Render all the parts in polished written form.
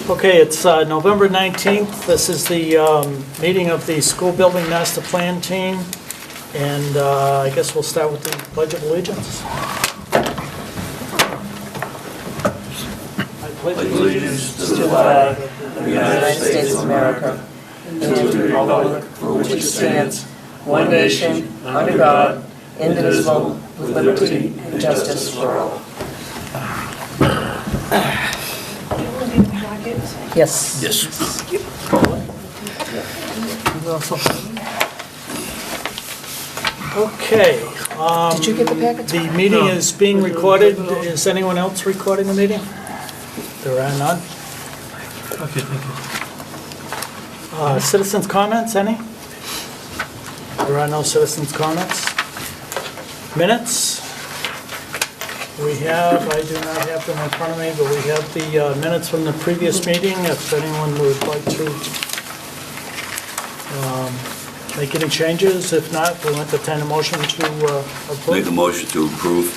Okay, it's November 19th. This is the meeting of the School Building Master Plan Team, and I guess we'll start with the Pledge of Allegiance. I pledge allegiance to the flag of the United States of America and to the republic for which it stands, one nation, under God, indivisible, with liberty and justice for all. Yes. Yes. Okay. Did you get the packets? The meeting is being recorded. Is anyone else recording the meeting? There are none. Okay, thank you. Citizens' comments, any? There are no citizens' comments. Minutes? We have, I do not have them in front of me, but we have the minutes from the previous meeting, if anyone would like to make any changes. If not, we'll entertain a motion to approve. Make a motion to approve.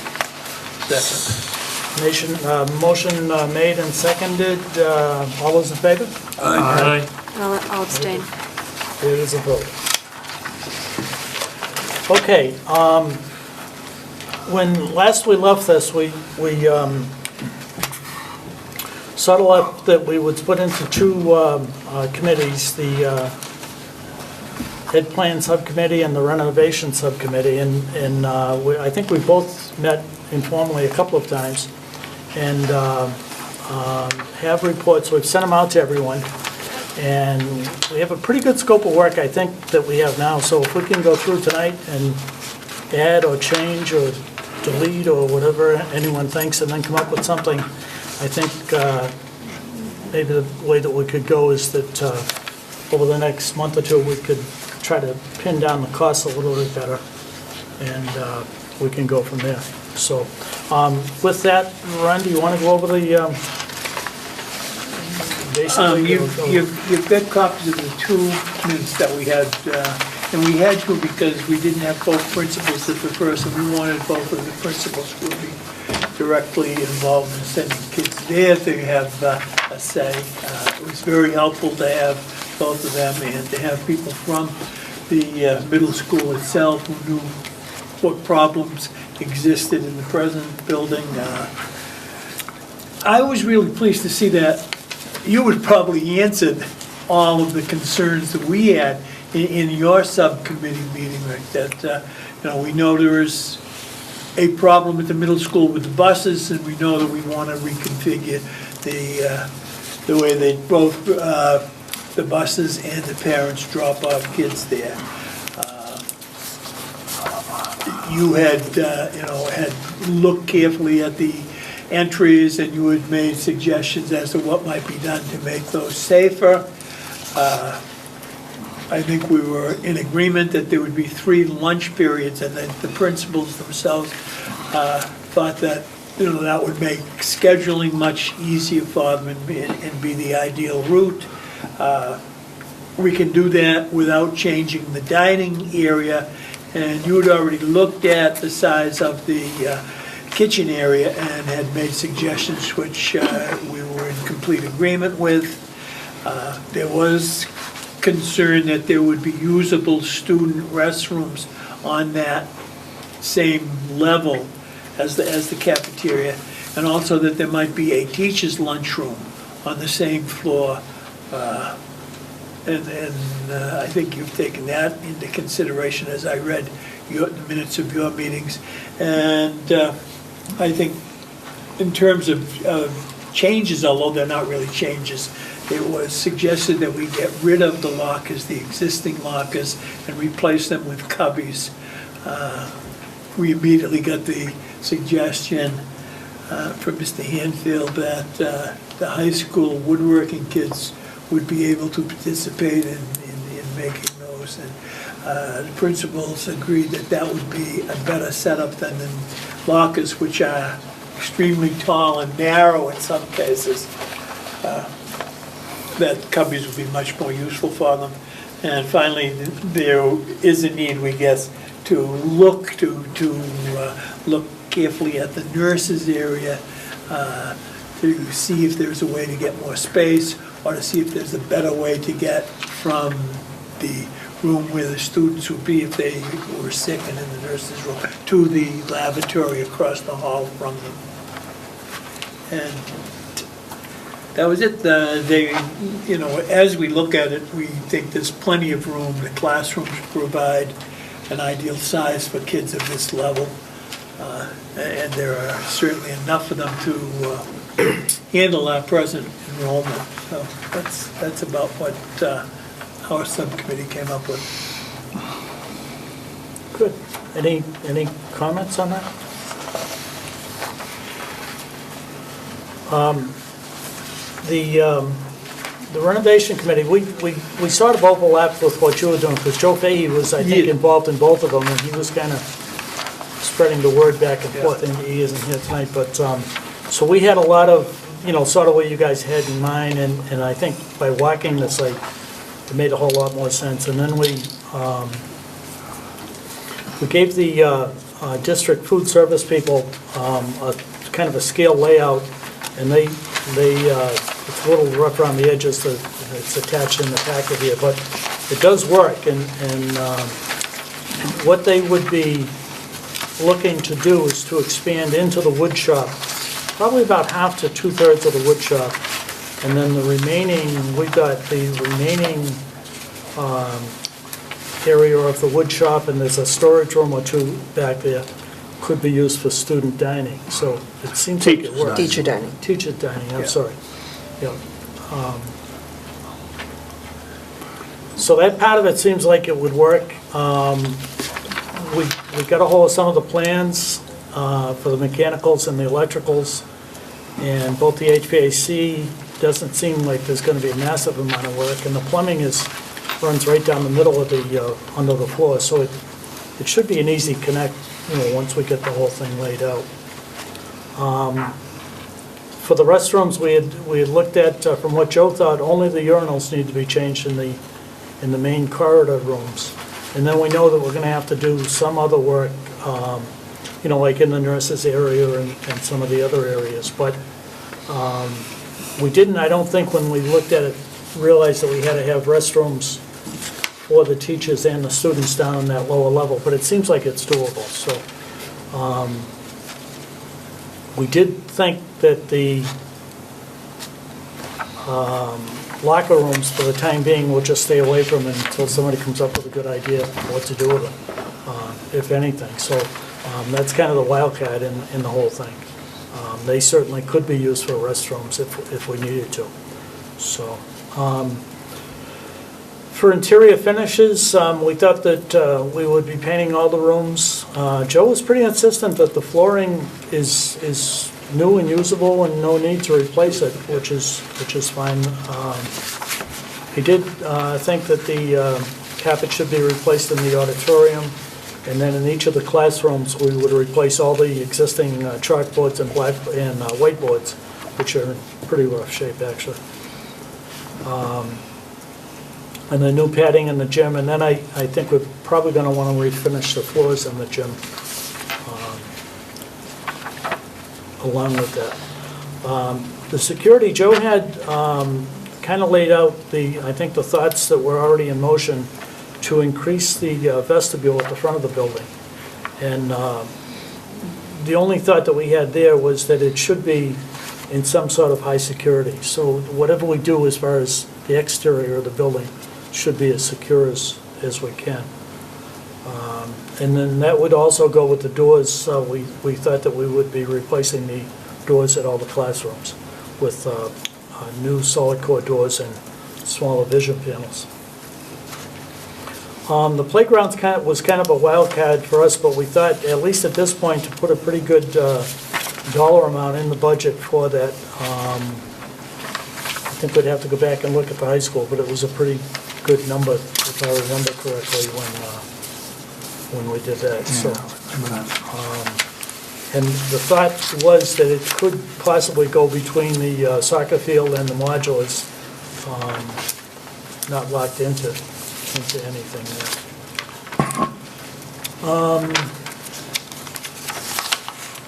Motion made and seconded. All those in favor? Aye. I'll abstain. It is a vote. Okay, when last we left this, we settled up that we would split into two committees, the Ed Plan Subcommittee and the Renovation Subcommittee, and I think we both met informally a couple of times and have reports. We've sent them out to everyone, and we have a pretty good scope of work, I think, that we have now. So if we can go through tonight and add or change or delete or whatever anyone thinks, and then come up with something, I think maybe the way that we could go is that over the next month or two, we could try to pin down the costs a little bit better, and we can go from there. So with that, Ron, do you want to go over the basically? You've got copies of the two minutes that we had, and we had to because we didn't have both principals at the first, and we wanted both of the principals to be directly involved in sending kids there to have a say. It was very helpful to have both of them and to have people from the middle school itself who knew what problems existed in the present building. I was really pleased to see that you had probably answered all of the concerns that we had in your subcommittee meeting, Rick, that, we know there is a problem at the middle school with the buses, and we know that we want to reconfigure the way they both, the buses and the parents drop off kids there. You had, had looked carefully at the entries, and you had made suggestions as to what might be done to make those safer. I think we were in agreement that there would be 3 lunch periods, and that the principals themselves thought that, that would make scheduling much easier for them and be the ideal route. We can do that without changing the dining area, and you had already looked at the size of the kitchen area and had made suggestions which we were in complete agreement with. There was concern that there would be usable student restrooms on that same level as the cafeteria, and also that there might be a teacher's lunchroom on the same floor. And I think you've taken that into consideration as I read the minutes of your meetings. And I think in terms of changes, although they're not really changes, it was suggested that we get rid of the lockers, the existing lockers, and replace them with cubbies. We immediately got the suggestion from Mr. Hanfield that the high school woodworking kids would be able to participate in making those. And the principals agreed that that would be a better setup than the lockers, which are extremely tall and narrow in some cases. That cubbies would be much more useful for them. And finally, there is a need, we guess, to look look carefully at the nurses area to see if there's a way to get more space, or to see if there's a better way to get from the room where the students would be if they were sick and in the nurse's room, to the lavatory across the hall from them. And that was it. As we look at it, we think there's plenty of room. The classrooms provide an ideal size for kids of this level. And there are certainly enough of them to handle our present enrollment. So that's about what our subcommittee came up with. Good. Any comments on that? The renovation committee, we sort of overlapped with what you were doing, because Joe Fahey was, I think, Yeah. involved in both of them, and he was kind of spreading the word back and forth, and he isn't here tonight, but, so we had a lot of, sort of what you guys had in mind, and I think by walking the site, it made a whole lot more sense, and then we gave the district food service people a kind of a scale layout, and they it's a little rough around the edges, it's attached in the packet here, but it does work, and what they would be looking to do is to expand into the wood shop, probably about half to two-thirds of the wood shop, and then the remaining, we've got the remaining area of the wood shop, and there's a storage room or two back there, could be used for student dining, so it seems like it works. Teacher dining. Teacher dining, I'm Yeah. sorry. Yeah. So that part of it seems like it would work. We got a hold of some of the plans for the mechanicals and the electricals, and both the HVAC doesn't seem like there's going to be a massive amount of work, and the plumbing runs right down the middle of the, under the floor, so it should be an easy connect, once we get the whole thing laid out. For the restrooms, we had looked at, from what Joe thought, only the urinals need to be changed in the main corridor rooms. And then we know that we're gonna have to do some other work, like in the nurses area and some of the other areas. But we didn't, I don't think, when we looked at it, realize that we had to have restrooms for the teachers and the students down in that lower level, but it seems like it's doable, so. We did think that the locker rooms, for the time being, we'll just stay away from it until somebody comes up with a good idea of what to do with them, if anything. So that's kind of the wild card in the whole thing. They certainly could be used for restrooms if we needed to. So, for interior finishes, we thought that we would be painting all the rooms. Joe was pretty insistent that the flooring is new and usable and no need to replace it, which is fine. He did think that the carpet should be replaced in the auditorium, and then in each of the classrooms, we would replace all the existing chalkboards and whiteboards, which are in pretty rough shape, actually. And the new padding in the gym, and then I think we're probably going to want to refinish the floors in the gym along with that. The security, Joe had kind of laid out I think the thoughts that were already in motion to increase the vestibule at the front of the building. And the only thought that we had there was that it should be in some sort of high security. So whatever we do as far as the exterior of the building should be as secure as we can. And then that would also go with the doors. We thought that we would be replacing the doors at all the classrooms with new solid core doors and smaller vision panels. The playground was kind of a wild card for us, but we thought, at least at this point, to put a pretty good dollar amount in the budget for that. I think we'd have to go back and look at the high school, but it was a pretty good number, if I remember correctly, when we did that. So, and the thought was that it could possibly go between the soccer field and the modulars, not locked into anything there.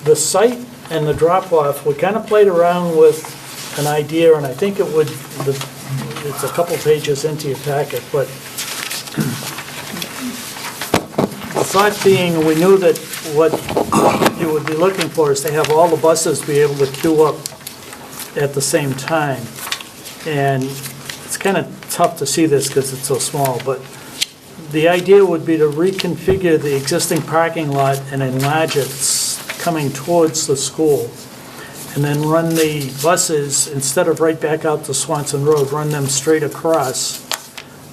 The site and the drop-off, we kind of played around with an idea, and I think it would, it's a couple pages into your packet, but the thought being, we knew that what you would be looking for is to have all the buses be able to queue up at the same time. And it's kind of tough to see this because it's so small, but the idea would be to reconfigure the existing parking lot and enlarge it coming towards the school. And then run the buses, instead of right back out to Swanson Road, run them straight across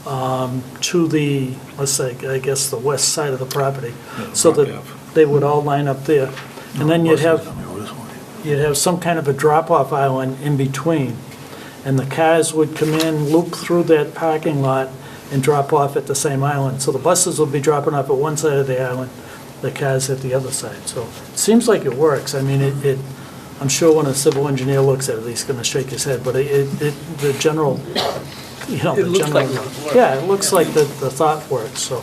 to the, let's say, I guess, the west side of the property, so that they would all line up there. And then you'd have some kind of a drop-off island in between. And the cars would come in, loop through that parking lot, and drop off at the same island. So the buses will be dropping off at one side of the island, the cars at the other side. So it seems like it works. I mean, I'm sure when a civil engineer looks at it, he's going to shake his head, but the general, you know, It the looks general. like it would work. Yeah, it looks like the thought works, so.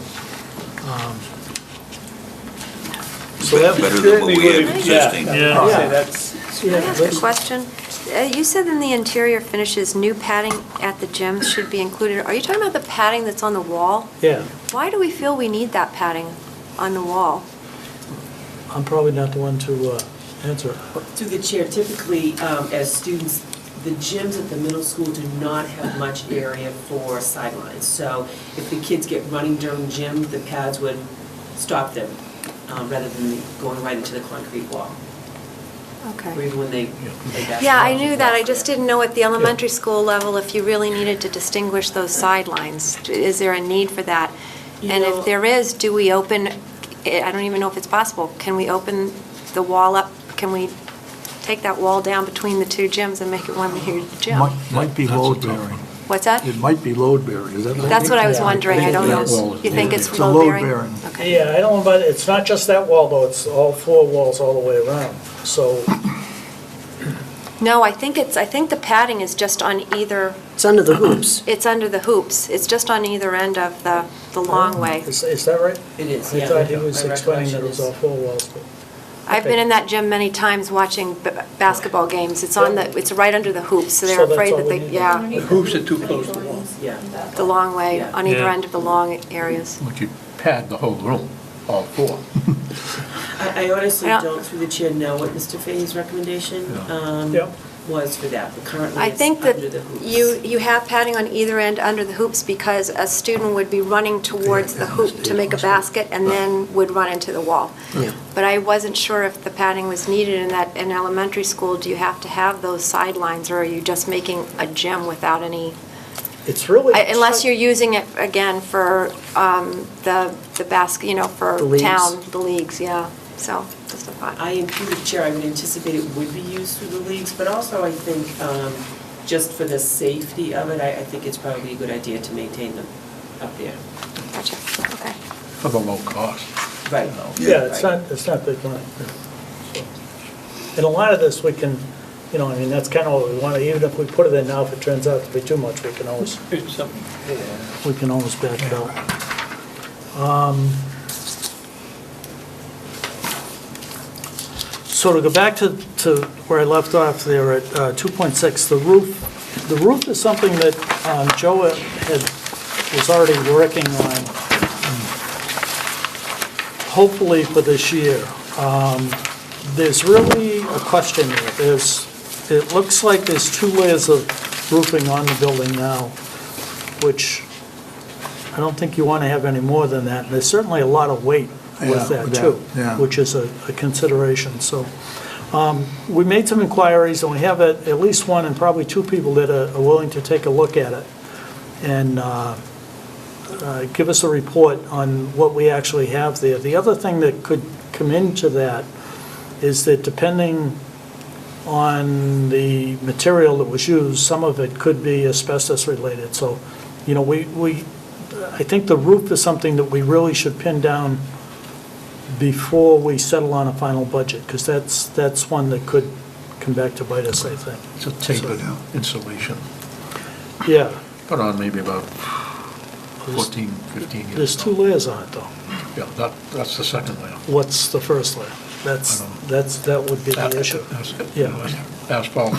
So that, Better than what we have Certainly existing. Yeah, I'd say that's, Can I ask a question? You said in the interior finishes, new padding at the gyms should be included. Are you talking about the padding that's on the wall? yeah, Why do we feel we need that padding on the wall? I'm probably not the one to answer it. Through the chair, typically, as students, the gyms at the middle school do not have much area for sidelines. So if the kids get running during gym, the pads would stop them, rather than going right into the concrete wall, or Okay. even when they play basketball. Yeah, I knew that. I just didn't know at the elementary school level if you really needed to distinguish those sidelines. Is there a need for that? And if there is, do we open, I don't even know if it's possible, can we open the wall up? Can we take that wall down between the two gyms and make it one huge gym? Might be load bearing. What's that? It might be load bearing, is that right? That's what I was Yeah. wondering. I don't know. Yeah. You think it's It's a load load bearing? bearing. Okay. Yeah, I don't know, but it's not just that wall, though, it's all four walls all the way around, so. No, I think the padding is just on either, It's under the hoops. it's under the hoops. It's just on either end of the long way. Is that right? It is, I yeah. thought he was My explaining that it recollection was is- all four walls, but. I've been in that gym many times watching basketball games. It's on it's right under the hoops, so they're So that's afraid all that we they, need. yeah, the hoops are too close to the wall. Yeah. the long way, Yeah. on either Yeah. end of the long areas. Would you pad the whole room, all four? I honestly Yeah. don't, through the chair, know what Mr. Fahey's recommendation Yeah. was for that, but currently I it's think that under the hoops. you have padding on either end under the hoops because a student would be running towards the hoop to make a basket and then would run into the wall. Yeah. But I wasn't sure if the padding was needed in that, in elementary school, do you have to have those sidelines or are you just making a gym without any? It's really. Unless you're using it again for the basket, you know, for The leagues. town, the leagues, yeah. So, just a thought. I am through the chair, I would anticipate it would be used through the leagues, but also I think, just for the safety of it, I think it's probably a good idea to maintain them up there. Gotcha, okay. For the low cost. Right. Yeah, it's Right. not big money. So, and a lot of this, we can, you know, I mean, that's kind of what we want, even if we put it in now, if it turns out to be too much, we can always It's something. back it out. So to go back to where I left off there at 2.6, the roof is something that Joe was already working on, hopefully for this year. There's really a question there. It looks like there's 2 layers of roofing on the building now, which I don't think you want to have any more than that. And there's certainly a lot of weight Yeah, with that with that, too, yeah. which is a consideration. So we made some inquiries, and we have at least one and probably 2 people that are willing to take a look at it and give us a report on what we actually have there. The other thing that could come into that is that depending on the material that was used, some of it could be asbestos related. So, you know, I think the roof is something that we really should pin down before we settle on a final budget, because that's one that could come back to bite us, I think. It's a tapered insulation. Yeah, Put on maybe about 14, 15 years. there's 2 layers on it, though. Yeah, that's the second layer. What's the first layer? that would be the issue. Yeah. Asphalt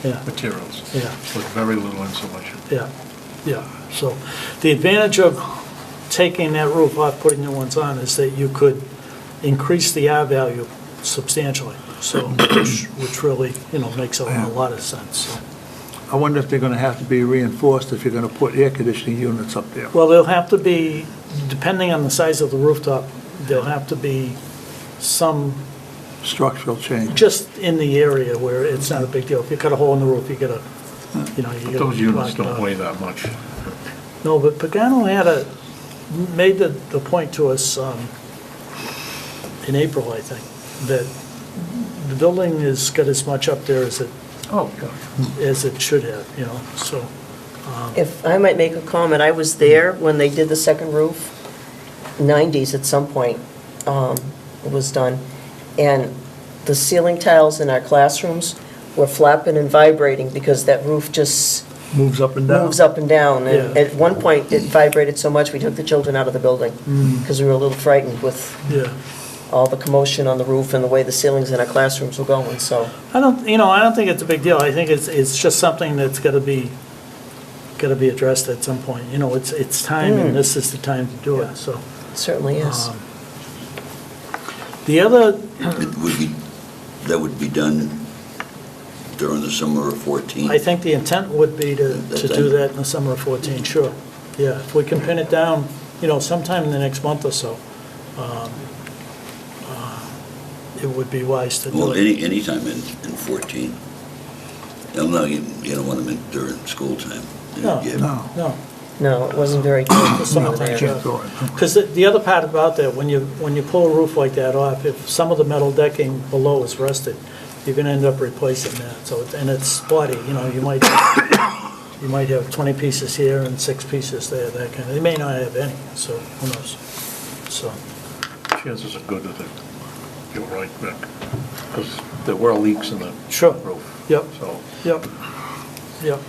Yeah. materials. Yeah. With very little insulation. Yeah, yeah. So the advantage of taking that roof off, putting new ones on, is that you could increase the R value substantially, so, which really, makes a lot of sense, so. I wonder if they're gonna have to be reinforced if you're gonna put air conditioning units up there. Well, they'll have to be, depending on the size of the rooftop, there'll have to be some, Structural change. just in the area where it's not a big deal. If you cut a hole in the roof, you gotta, you gotta. Those units block it don't off. weigh that much. No, but Pagano made the point to us in April, I think, that the building has got as much up there as it should have, so. If I might make a comment, I was there when they did the second roof, 90s at some point, it was done. And the ceiling tiles in our classrooms were flapping and vibrating because that roof just Moves up and down. moves up and down. And Yeah. at one point, it vibrated so much, we took the children out of the building because we were a little frightened with Yeah, all the commotion on the roof and the way the ceilings in our classrooms were going, so. I don't think it's a big deal. I think it's just something that's gotta be addressed at some point. It's time, and this is the time to do it, so. It certainly is. The other, That would be done during the summer of 14? I think the intent would be to do that in the summer of 14, sure. Yeah, if we can pin it down, sometime in the next month or so, it would be wise to do Well, it. anytime in 14. No, you don't want them during school time. No. No. No. No, it wasn't very good. Some No, of the you time, can't yeah. throw it. Because the other part about that, when you pull a roof like that off, if some of the metal decking below is rusted, you're gonna end up replacing that, so, and it's spotty, you might have 20 pieces here and 6 pieces there, that kind of, they may not have any, so, who knows? So, Chances are good that you're right, Vic, because there were leaks in the sure, roof. yep, So, yep, yep.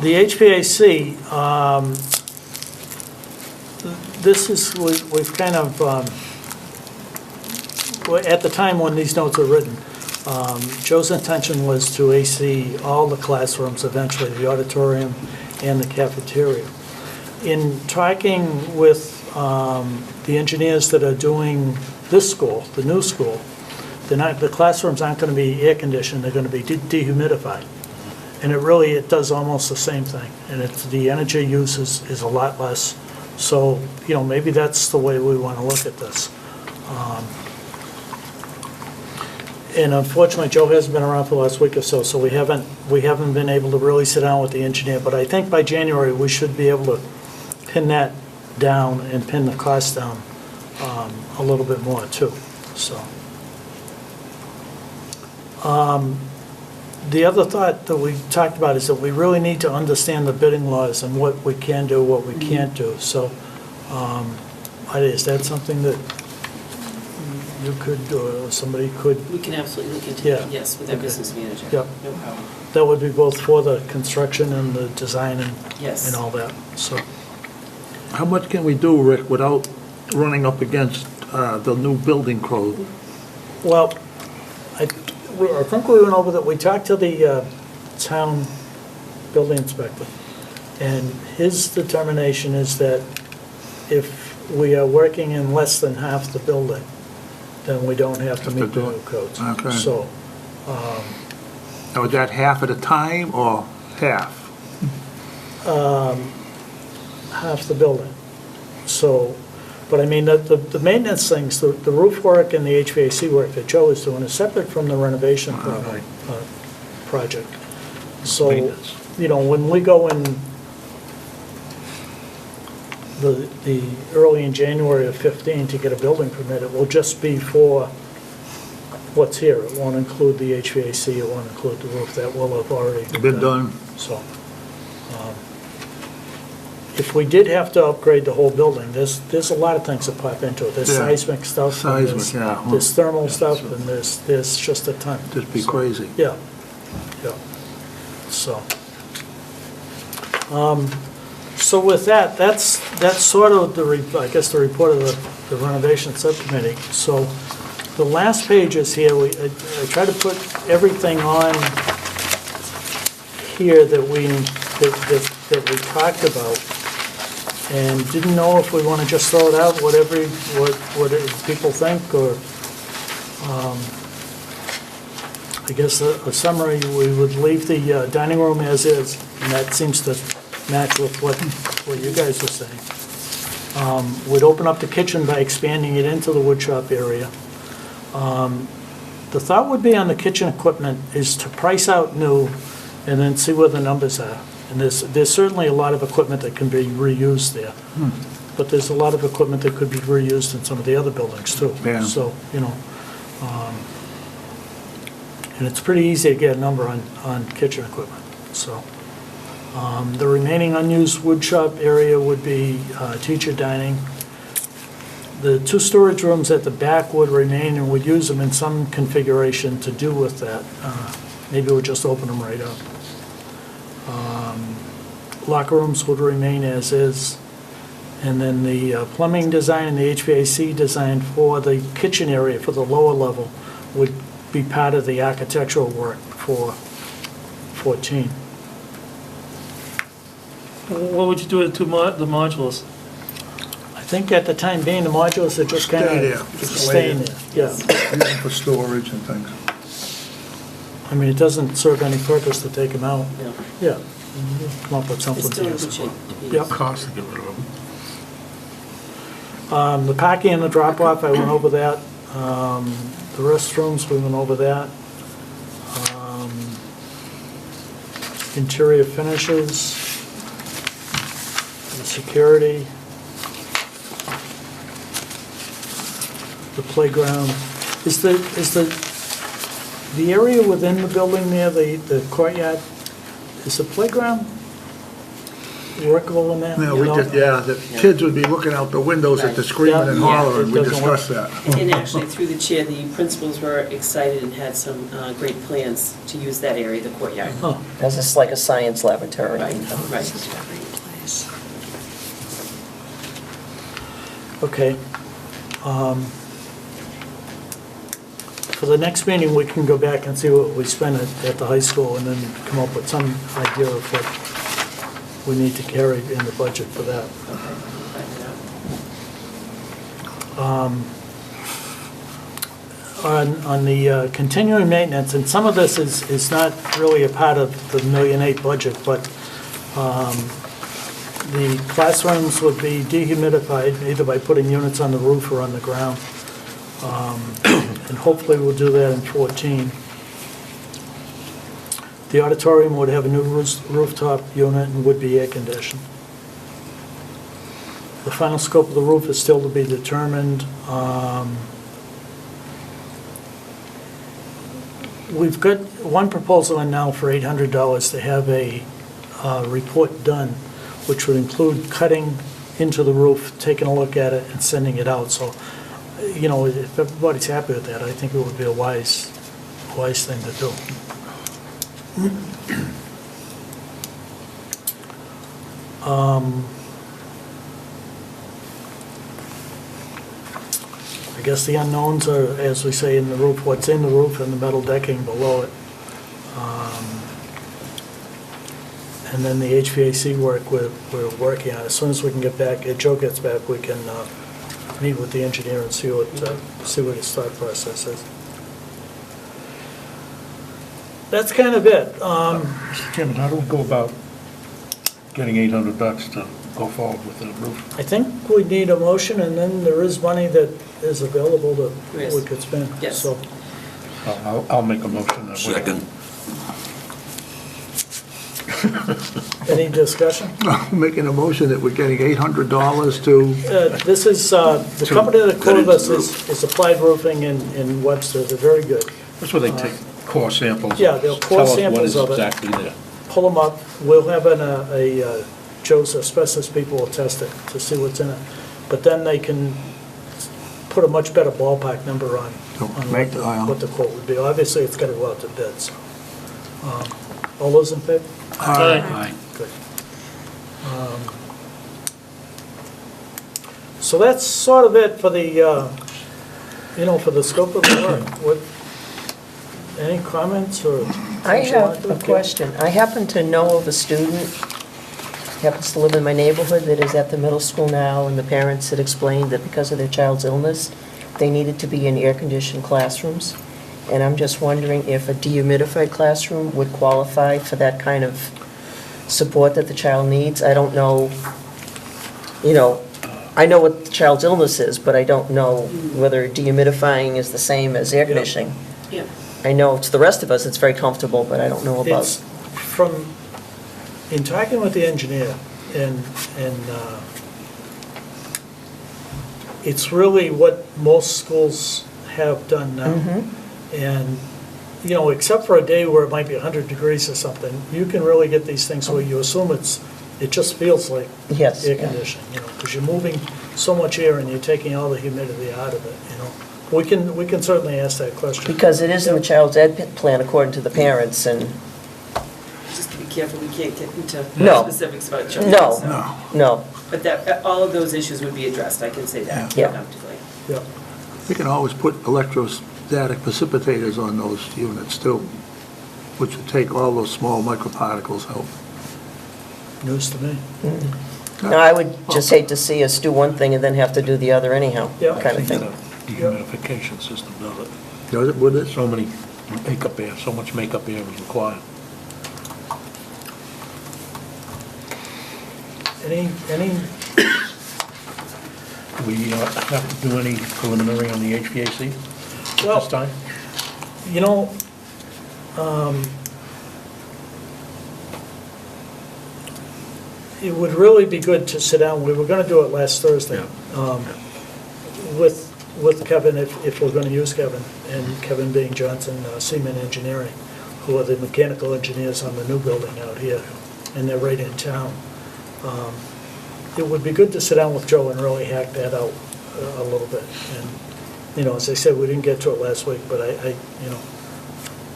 The HVAC, this is, we've kind of, well, at the time when these notes were written, Joe's intention was to AC all the classrooms eventually, the auditorium and the cafeteria. In talking with the engineers that are doing this school, the new school, the classrooms aren't going to be air conditioned, they're going to be dehumidified. And it does almost the same thing, and the energy use is a lot less. So, maybe that's the way we want to look at this. And unfortunately, Joe hasn't been around for the last week or so, so we haven't been able to really sit down with the engineer. But I think by January, we should be able to pin that down and pin the cost down a little bit more too, so. The other thought that we talked about is that we really need to understand the bidding laws and what we can do, what we can't do. So, is that something that you could, or somebody could, We can absolutely look into Yeah. that, yes, with our Okay. business manager. Yep. No problem. that would be both for the construction and the design and Yes. all that, so. How much can we do, Rick, without running up against the new building code? Well, I think we went over that, we talked to the town building inspector, and his determination is that if we are working in less than half the building, then we don't have to Have to meet the do new it. codes. Okay. So, Now, is that half at a time or half? half the building. So, but I mean, the maintenance things, the roof work and the HVAC work that Joe is doing is separate from the renovation project. So, Maintenance. when we go in the early in January of 15 to get a building permit, it will just be for what's here. It won't include the HVAC, it won't include the roof. That will have already Been done? So, if we did have to upgrade the whole building, there's a lot of things that pop into it. There's Yeah. seismic stuff. and there's- Seismic, yeah. There's thermal stuff, and there's just a ton. Just be So, crazy. Yeah, yeah. So, so with that, that's sort of I guess the report of the renovation subcommittee. So the last pages here, I try to put everything on here that we talked about, and didn't know if we want to just throw it out, what people think, or, I guess a summary, we would leave the dining room as is, and that seems to match with what you guys were saying. We'd open up the kitchen by expanding it into the wood shop area. The thought would be on the kitchen equipment is to price out new and then see where the numbers are. And there's certainly a lot of equipment that can be reused there. But there's a lot of equipment that could be reused in some of the other buildings too. Yeah. So, and it's pretty easy to get a number on kitchen equipment, so. The remaining unused wood shop area would be teacher dining. The 2 storage rooms at the back would remain, and we'd use them in some configuration to do with that. Maybe we'll just open them right up. Locker rooms would remain as is. And then the plumbing design and the HVAC design for the kitchen area for the lower level would be part of the architectural work for 14. What would you do with the modules? I think at the time being, the modules are just kind Stay of there. staying there. Yeah, Use them for storage and things. I mean, it doesn't serve any purpose to take them out. No. Yeah, come up with It's something still to in use good it shape. for. Yep. Cost to get rid of them. The parking and the drop-off, I went over that. The restrooms, we went over that. Interior finishes, the security, the playground. Is the area within the building there, the courtyard, is the playground workable in there? Yeah, You know? the kids would be looking out the windows at the screaming and Yeah, hollering, it we doesn't work. discussed that. And actually, through the chair, the principals were excited and had some great plans to use that area, the courtyard. Oh, Because it's like a science laboratory. Right, right. okay. For the next meeting, we can go back and see what we spent at the high school and then come up with some idea of what we need to carry in the budget for that. On the continuing maintenance, and some of this is not really a part of the $1.8 million budget, but the classrooms would be dehumidified either by putting units on the roof or on the ground. And hopefully we'll do that in 14. The auditorium would have a new rooftop unit and would be air conditioned. The final scope of the roof is still to be determined. We've got one proposal in now for $800 to have a report done, which would include cutting into the roof, taking a look at it, and sending it out. So, if everybody's happy with that, I think it would be a wise thing to do. I guess the unknowns are, as we say in the roof, what's in the roof and the metal decking below it. And then the HVAC work we're working on. As soon as we can get back, if Joe gets back, we can meet with the engineer and see what his thought process is. That's kind of it. Mr. Chairman, how do we go about getting $800 to go forward with the roof? I think we need a motion, and then there is money that is available that Yes. we could spend. Yes. So, I'll make a motion that we... Second. any discussion? Making a motion that we're getting $800 to, This is, the company that quoted us is Applied Roofing in Webster. They're very good. That's where they take core samples. Yeah, they'll core samples of it. Tell us what is exactly there. Pull them up. We'll have Joe's asbestos people will test it to see what's in it. But then they can put a much better ballpark number on make the aisle. what the quote would be. Obviously, it's got to go out to bid, so. All those in favor? Aye. Good. So that's sort of it for the, for the scope of the work. Any comments or? I things you want have to a do? question. I happen to know of a student, happens to live in my neighborhood, that is at the middle school now, and the parents had explained that because of their child's illness, they needed to be in air-conditioned classrooms. And I'm just wondering if a dehumidified classroom would qualify for that kind of support that the child needs. I don't know, I know what the child's illness is, but I don't know whether dehumidifying is the same as air conditioning. Yeah. I know to the rest of us, it's very comfortable, but I don't know about. It's in talking with the engineer, and it's really what most schools have done now. And, except for a day where it might be 100 degrees or something, you can really get these things where you assume it just feels like Yes, air yeah. conditioning, because you're moving so much air and you're taking all the humidity out of it, We can certainly ask that question. Because it is in the child's ed plan according to the parents, and, Just to be careful, we can't get into No. specifics about children. no, so- no. But that, all of those issues would be addressed, I can say that Yeah. comfortably. Yeah. We can always put electrostatic precipitators on those units too, which would take all those small microparticles out. News to me. No, I would just hate to see us do one thing and then have to do the other anyhow, Yeah. kind of thing. Dehumidification system does it. Does it with it? So many makeup air, so much makeup air is required. Any, Do we have to do any preliminary on the HVAC at Well- this time? It would really be good to sit down, we were gonna do it last Thursday, with Kevin, if we're gonna use Kevin, and Kevin being Johnson Seaman Engineering, who are the mechanical engineers on the new building out here, and they're right in town. It would be good to sit down with Joe and really hack that out a little bit. And, as I said, we didn't get to it last week, but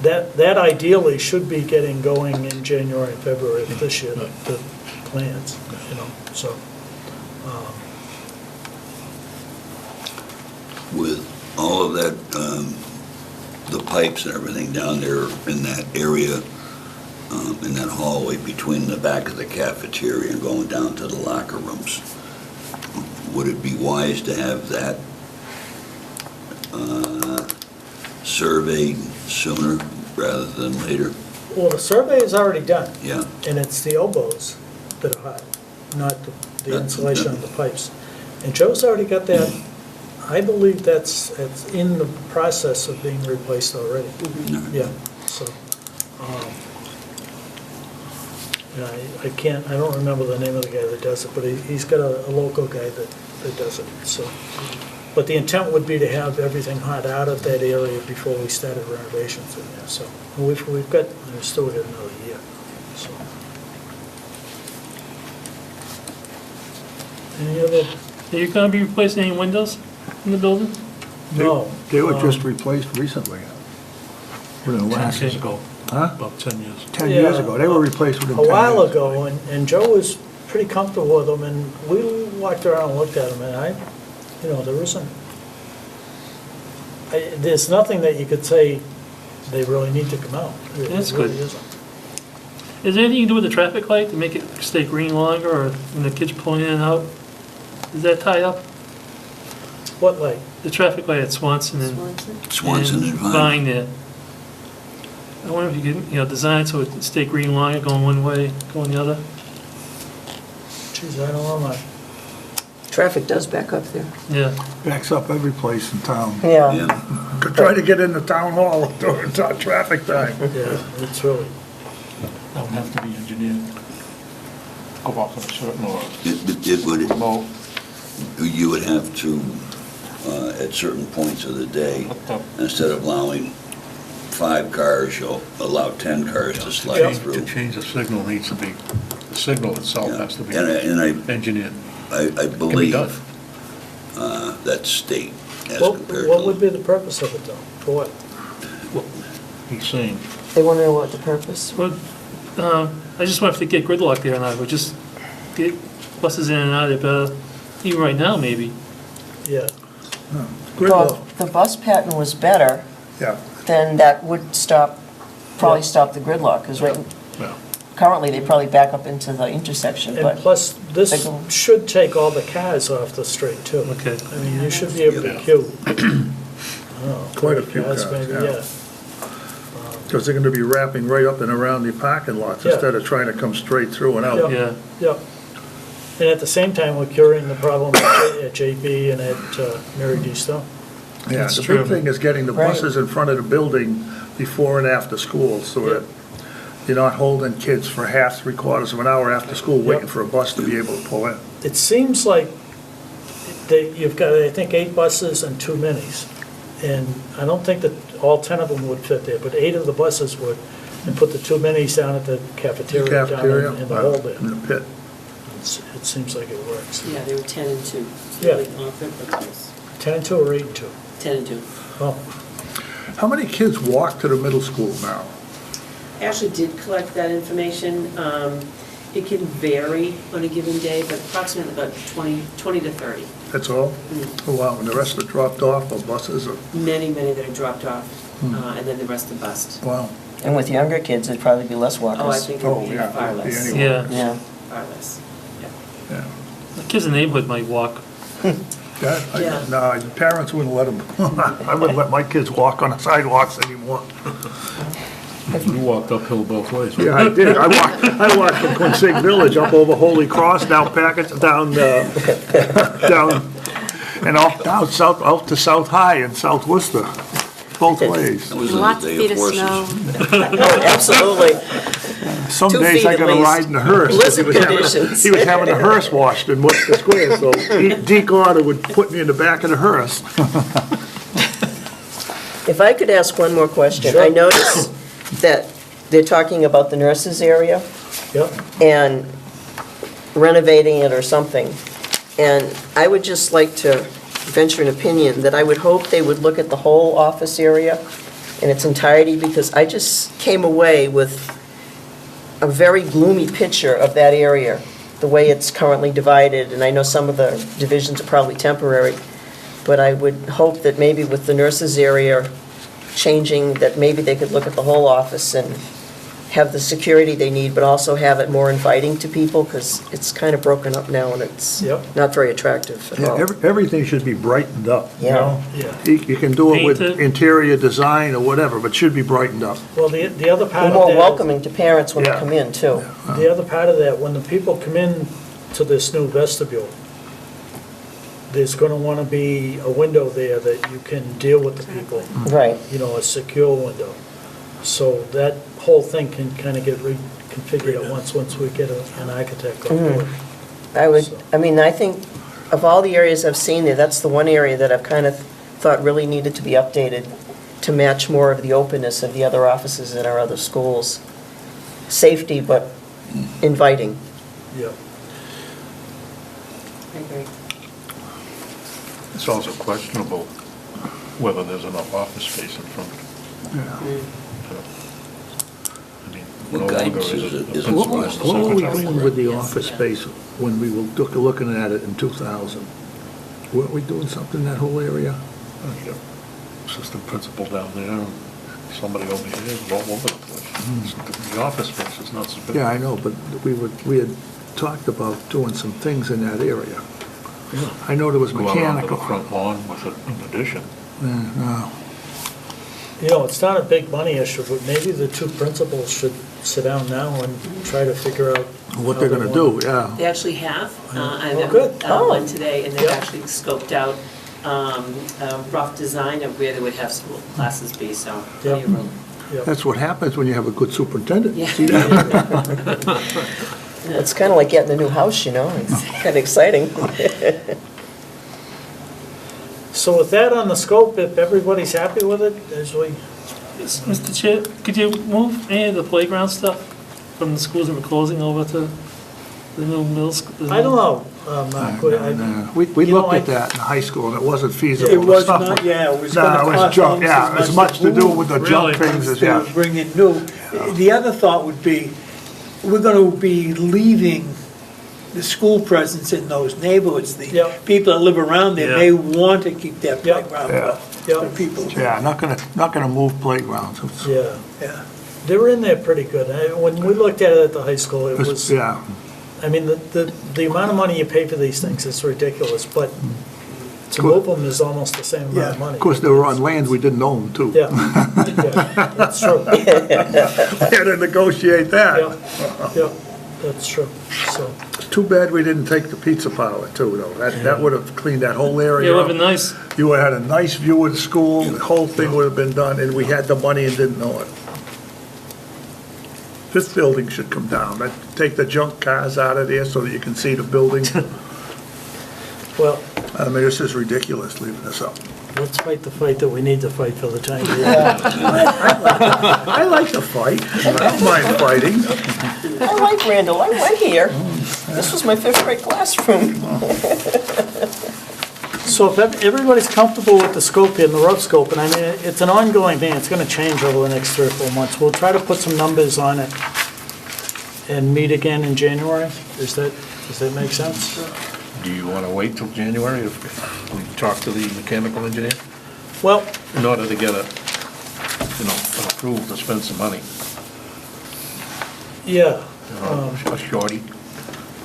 that ideally should be getting going in January and February of this year, the plans, so. With all of that, the pipes and everything down there in that area, in that hallway between the back of the cafeteria and going down to the locker rooms, would it be wise to have that surveyed sooner rather than later? Well, the survey is already done, Yeah, and it's the elbows that are hot, not the Yeah. insulation of the pipes. And Joe's already got that, I believe that's in the process of being replaced already. Yeah, so, I don't remember the name of the guy that does it, but he's got a local guy that does it, so. But the intent would be to have everything hot out of that area before we started renovations in there, so. We've still got another year, so. Any other? Are you gonna be replacing any windows in the building? No. They were just replaced recently. Within the 10 last, years ago, huh? about 10 years. 10 years Yeah. ago. They were replaced within A 10 years. while ago, and Joe was pretty comfortable with them, and we walked around and looked at them, and there isn't, there's nothing that you could say they really need to come out. It That's really good. isn't. Is there anything you can do with the traffic light to make it stay green longer, or when the kids pulling in and out? Does that tie up? What light? The traffic light at Swanson and Swanson and Vine. Vine there. I wonder if you could, design it so it stay green longer, going one way, going the other. Geez, I don't know, man. Traffic does back up there. Yeah. Backs up every place in town. Yeah. Yeah, Could try to get into town hall during traffic time. Yeah, it's really, That would have to be engineered. Go off of a certain or it would, remote. you would have to, at certain points of the day, instead of allowing 5 cars, you'll allow 10 cars to slide To through. change the signal needs to be, the signal itself Yeah. has to be And engineered. I Can be believe done. that's state as what compared what would to. be the purpose of it, though? For what? He's saying, They want to know what the purpose? But, I just wonder if they get gridlock there or not, or just get buses in and out of there better, even right now maybe. Yeah, Gridlock, If the bus pattern was better, yeah. then that would probably stop the gridlock, because Yeah. currently, they probably back up into the intersection, and but, plus, this They go- should take all the cars off the street too. Okay. I mean, you should be able to queue. I don't know, Quite a few cars, maybe, yeah. Because they're gonna be wrapping right up and around the parking lots Yeah. instead of trying to come straight through and out. Yeah, Yep. And at the same time, we're curing the problem at JB and at Mary D. Stone. Yeah, That's the true. big thing is getting the Right. buses in front of the building before and after school, so that you're not holding kids for half, three-quarters of an hour after school waiting for a bus to be able to pull in. It seems like you've got, I think, 8 buses and 2 minis. And I don't think that all 10 of them would fit there, but 8 of the buses would. And put the 2 minis down at the cafeteria down Cafeteria, in the hall there. in the pit. It seems like it works. Yeah, they were 10 and 2. Yeah. Really offered, but it was 10 and 2 or 8 and 2? 10 and 2. Oh, How many kids walk to the middle school now? Actually did collect that information. It can vary on a given day, but approximately about 20 to 30. That's all? Oh, wow, and the rest are dropped off, or buses, or, Many that are dropped off, and then the rest are bused. wow. and with younger kids, it'd probably be less walkers. Oh, I think it Oh, would be yeah, far it would be less. anyway. yeah. Yeah, Far less. Yeah. The kids in the neighborhood might walk. Yeah. No, parents wouldn't let them, I wouldn't let my kids walk on the sidewalks anymore. You walked uphill both ways. Yeah, I did. I walked from Quincy Village up over Holy Cross, down Package, down, and off, down south, out to South High in South Worcester, both ways. That was in the Lots of day feet of of horses. snow. oh, absolutely. Some 2 days feet I at gotta least. ride in the hearse. 'cause Blizzard conditions. He was having the hearse washed in Worcester Square, so Deke Order would put me in the back of the hearse. If I could ask one more question. Sure. I noticed that they're talking about the nurses area yep. and renovating it or something. And I would just like to venture an opinion that I would hope they would look at the whole office area in its entirety, because I just came away with a very gloomy picture of that area, the way it's currently divided, and I know some of the divisions are probably temporary, but I would hope that maybe with the nurses area changing, that maybe they could look at the whole office and have the security they need, but also have it more inviting to people, because it's kind of broken up now and it's Yep. not very attractive at Yeah, all. everything should be brightened up, you Yeah. know? Yeah. You can do it with Painted. interior design or whatever, but should be brightened up. Well, the other part And of more that. welcoming to parents when they Yeah. come in, too. The other part of that, when the people come in to this new vestibule, there's gonna wanna be a window there that you can deal with the people, Right. you know, a secure window. So that whole thing can kind of get reconfigured at once we get an architect on board. I think of all the areas I've seen there, that's the one area that I've kind of thought really needed to be updated to match more of the openness of the other offices in our other schools. Safety, but inviting. Yeah. I agree. It's also questionable whether there's enough office space in front. I mean, no What longer guidance is is it it? a Is it What principal, were it's the we secretary. doing with the office space when we were looking at it in 2000? Weren't we doing something in that whole area? Yeah. Assistant principal down there, and somebody over here, all over the place. The office space is not sufficient. Yeah, I know, but we had talked about doing some things in that area. I know there was Go out onto mechanical. the front lawn with an addition. No. You know, it's not a big money issue, but maybe the 2 principals should sit down now and try to figure out What how they're they gonna want do, yeah. They actually have. I Oh, met good. with Oh. one today, and they've Yeah. actually scoped out a rough design of where they would have school classes be, so plenty of room. Yep. That's what happens when you have a good superintendent. Yeah. See that? It's kind of like getting a new house, you know? It's kind of exciting. So with that on the scope, if everybody's happy with it, as we, Mr. Chair, could you move any of the playground stuff from the schools that we're closing over to the new middle school? I don't know, Mark, We You know, looked at I- that in high school, and it wasn't feasible. It was Stuff not, like- yeah, it was No, gonna it was cost junk, almost yeah, as much to do with the junk Really? things as, to yeah. bring it new. The other thought would be, we're gonna be leaving the school presence in those neighborhoods. The Yeah. people that live around there Yeah. may want to keep that Yeah. playground Yeah. for people. Yeah, not gonna move playgrounds. It's- Yeah, Yeah. they were in there pretty good. When we looked at it at the high school, it was, Yeah, I mean, the amount of money you pay for these things is ridiculous, but to move them is almost the same amount of Yeah. money. of course, they were on lands we didn't own, too. Yeah, yeah, that's true. We had to negotiate that. Yeah, yeah, that's true, so. Too bad we didn't take the pizza parlor, too, though. That would have cleaned that whole area Yeah, it up. would've been nice. You would have had a nice view of the school, the whole thing would have been done, and we had the money and didn't know it. This building should come down. Take the junk cars out of there so that you can see the building. Well, I mean, this is ridiculous leaving this up. let's fight the fight that we need to fight for the time being. I like to fight. I don't mind fighting. I like Randall, I went here. This was my fifth grade classroom. So if everybody's comfortable with the scope here and the rough scope, and I mean, it's an ongoing thing, it's gonna change over the next 3 or 4 months. We'll try to put some numbers on it and meet again in January. Does that make sense? Do you want to wait till January if we talk to the mechanical engineer? Well, In order to get an approval to spend some money, yeah, a shorty,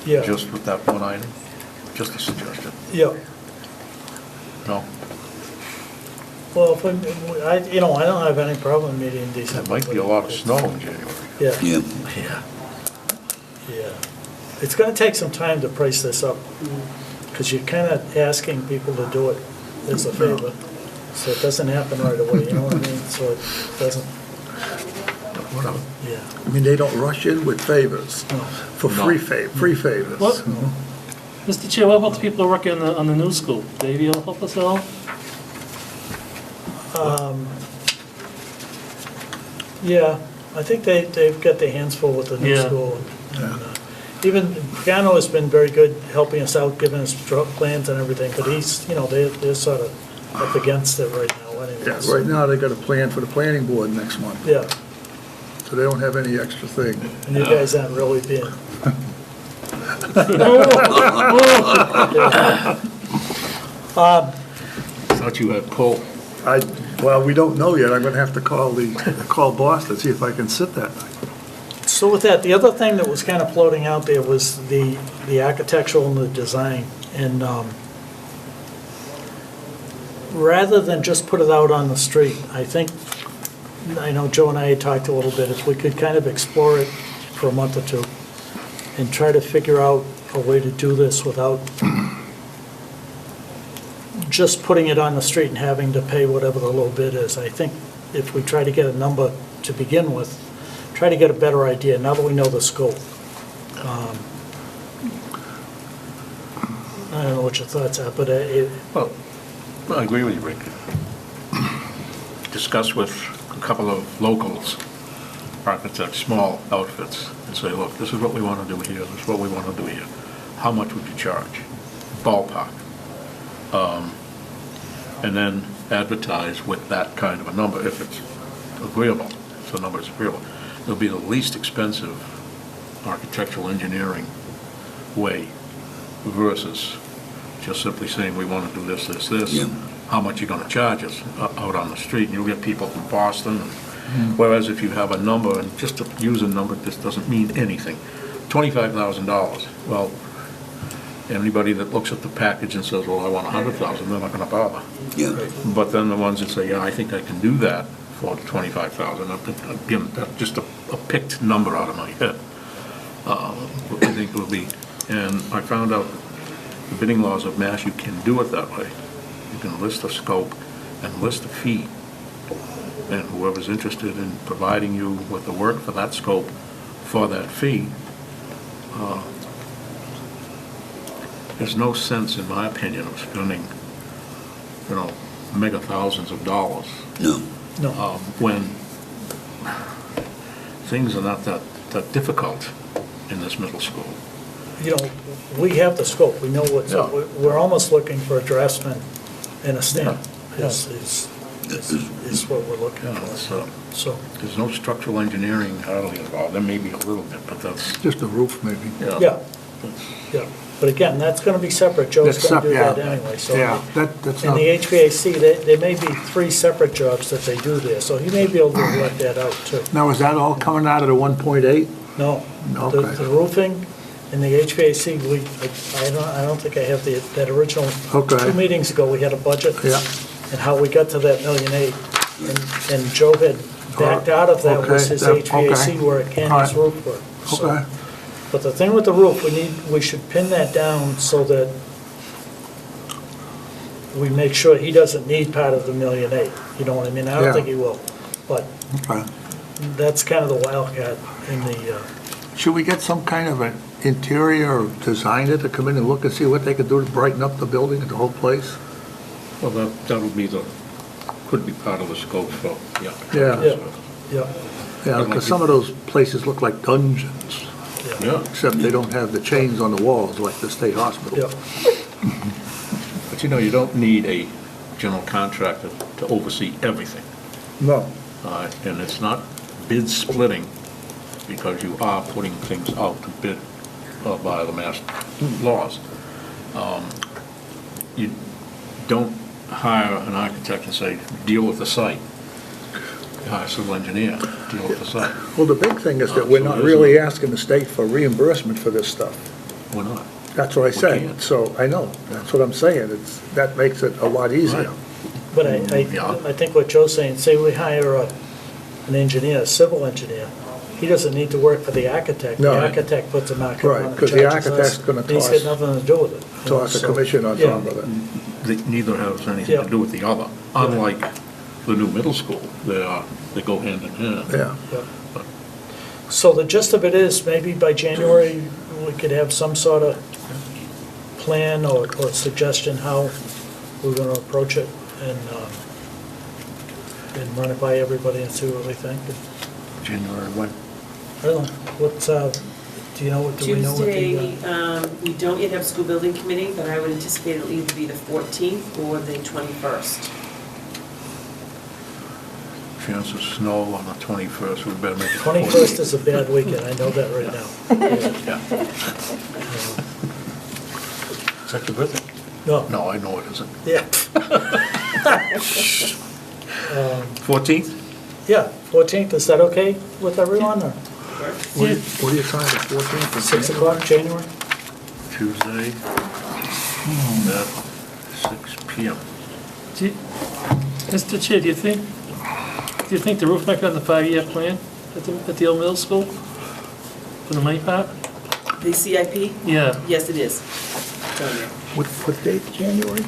yeah, just with that one item? Just a suggestion. yeah. No? Well, I don't have any problem meeting in December. There might be a lot of snow in January. Yeah, Yeah, Yeah. yeah. It's gonna take some time to price this up, because you're kinda asking people to do it as a favor. So it doesn't happen right away, you know what I mean? So it doesn't, Whatever. yeah. I mean, they don't rush in with favors, No. for free favors. What? Mr. Chair, what about the people who are working on the new school? Dave, you'll help us at all? Yeah, I think they've got their hands full with the new Yeah. school. And, even Pagano has been very good helping us out, giving us plans and everything, but he's, they're sort of up against it right now Yeah, anyways. right now, they got a plan for the planning board next month, Yeah, so they don't have any extra thing. and you guys aren't really being, Thought you had pull. Well, we don't know yet. I'm gonna have to call Boston, see if I can sit that night. so with that, the other thing that was kind of floating out there was the architectural and the design. And rather than just put it out on the street, I know Joe and I had talked a little bit, if we could kind of explore it for a month or two and try to figure out a way to do this without just putting it on the street and having to pay whatever the low bid is. I think if we try to get a number to begin with, try to get a better idea, now that we know the scope. I don't know what your thoughts are, but Well, I agree with you, Rick. Discuss with a couple of locals, architects, small outfits, and say, look, this is what we want to do here, this is what we want to do here. How much would you charge? Ballpark. And then advertise with that kind of a number, if it's agreeable, if the number is agreeable. It'll be the least expensive architectural engineering way versus just simply saying, we want to do this, this, this. Yeah. How much you going to charge us out on the street? And you'll get people from Boston. Whereas if you have a number, and just to use a number, this doesn't mean anything. $25,000. Well, anybody that looks at the package and says, well, I want 100,000, they're not going to bother. yeah. But then the ones that say, yeah, I think I can do that for 25,000, again, that's just a picked number out of my head. What I think it will be, and I found out the bidding laws of Mass, you can do it that way. You can list a scope and list a fee, and whoever's interested in providing you with the work for that scope for that fee, there's no sense, in my opinion, of spending, mega thousands of dollars No, when things are not that difficult in this middle school. We have the scope, we know what's, Yeah. we're almost looking for a draftsman and a stamp, Yeah. is what we're looking Yeah, for. So, there's no structural engineering hardly involved. There may be a little bit, but that's, Just a roof, maybe. yeah, Yeah, but again, that's gonna be separate, Joe's That's gonna do sep- that yeah. anyway, so. Yeah, that's In not, the HVAC, there may be 3 separate jobs that they do there, so he may be able to work that out too. now, is that all coming out of the 1.8? No, Okay. the roofing and the HVAC, I don't think I have that original. Okay. 2 meetings ago, we had a budget. Yeah. And how we got to that $1.8 million, and Joe had backed out of that was his Okay, HVAC okay. work and his Alright. roof work. So- Okay, But the thing with the roof, we should pin that down so that we make sure he doesn't need part of the $1.8 million. You know what I mean? I Yeah. don't think he will, but okay. that's kind of the wild card in the, Should we get some kind of an interior designer to come in and look and see what they could do to brighten up the building and the whole place? Well, that'll be could be part of the scope for, yeah. Yeah. yeah, yeah, Yeah, because some of those places look like dungeons, yeah, Yeah, except they don't have the chains on the walls like the state hospital. yeah. but you don't need a general contractor to oversee everything. No. And it's not bid splitting, because you are putting things out to bid by the mass laws. You don't hire an architect and say, deal with the site. You hire a civil engineer, deal with the site. Well, the big thing is that we're not really asking the state for reimbursement for this stuff. We're not. That's what I We said. can't. So, I know, that's what I'm saying. That makes it a lot easier. Right. But Yeah. I think what Joe's saying, say we hire an engineer, a civil engineer, he doesn't need to work for the architect. No. The architect puts a market Right, on it, 'cause the charges us, architect's gonna and he's toss- got nothing to do with it. you know, Toss a so- commission on yeah. top of it. Neither has anything Yeah. to do with the other, unlike the new middle school, they go hand in hand. Yeah. Yeah. So the gist of it is, maybe by January, we could have some sort of plan or suggestion how we're gonna approach it and run it by everybody and see what we think. January when? I don't know, what's, do you know, do we know what the? Tuesday, we don't yet have school building committee, but I would anticipate it'll either be the 14th or the 21st. Chance of snow on the 21st, we better make it. 21st is a bad weekend, I know that right now. Yeah. Is that your birthday? No, No, I know it isn't. yeah, 14th? yeah, 14th, is that okay with everyone, or What are you trying, the 14th? of 6 January? o'clock, January? Tuesday, at 6 PM. Mr. Chair, do you think the roof might be on the 5-year plan at the old middle school? For the money part? The CIP? Yeah. Yes, it is. It's on there. What date, January?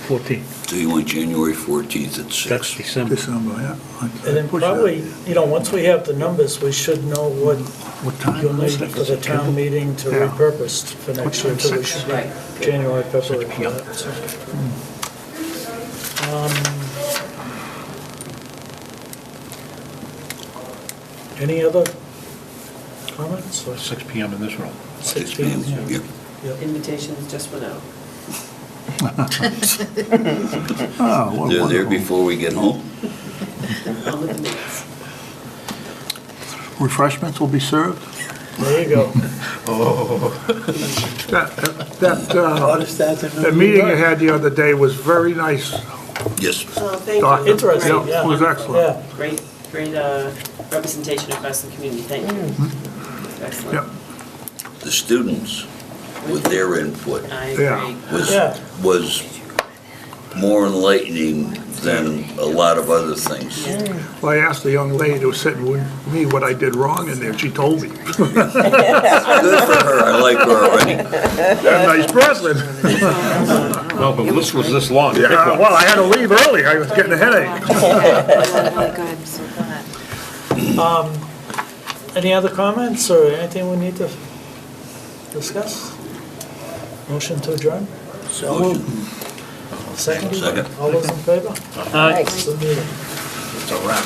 14th. So you want January 14th at 6? December. December, yeah. And then Push that. probably, once we have the numbers, we should know what What time you'll was need it? for the town meeting to Yeah. repurpose for next year, so we should be Right. January, February for that. so. Any other comments? Or 6 PM in this room. 6 p.m. Yeah. Invitations just went out. Oh, what They're there wonderful. before we get home? On with the minutes. Refreshments will be served? There you go. That meeting you had the other day was very nice. Yes. Oh, thank Doc. you. Interesting, Great. yeah. It was excellent. Yeah, Great representation across the community, thank you. Excellent. Yep. The students, with their input, I Yeah. agree. Yeah. was more enlightening than a lot of other things. Well, I asked the young lady who was sitting with me what I did wrong in there, she told me. Good for her, I like her already. A nice person. Well, the list was this long. Pick Yeah, one. well, I had to leave early, I was getting a headache. Really good, I'm so glad. Any other comments or anything we need to discuss? Motion to adjourn? Motion. Second? Second. All those in favor? Aye. It's the meeting. It's a wrap.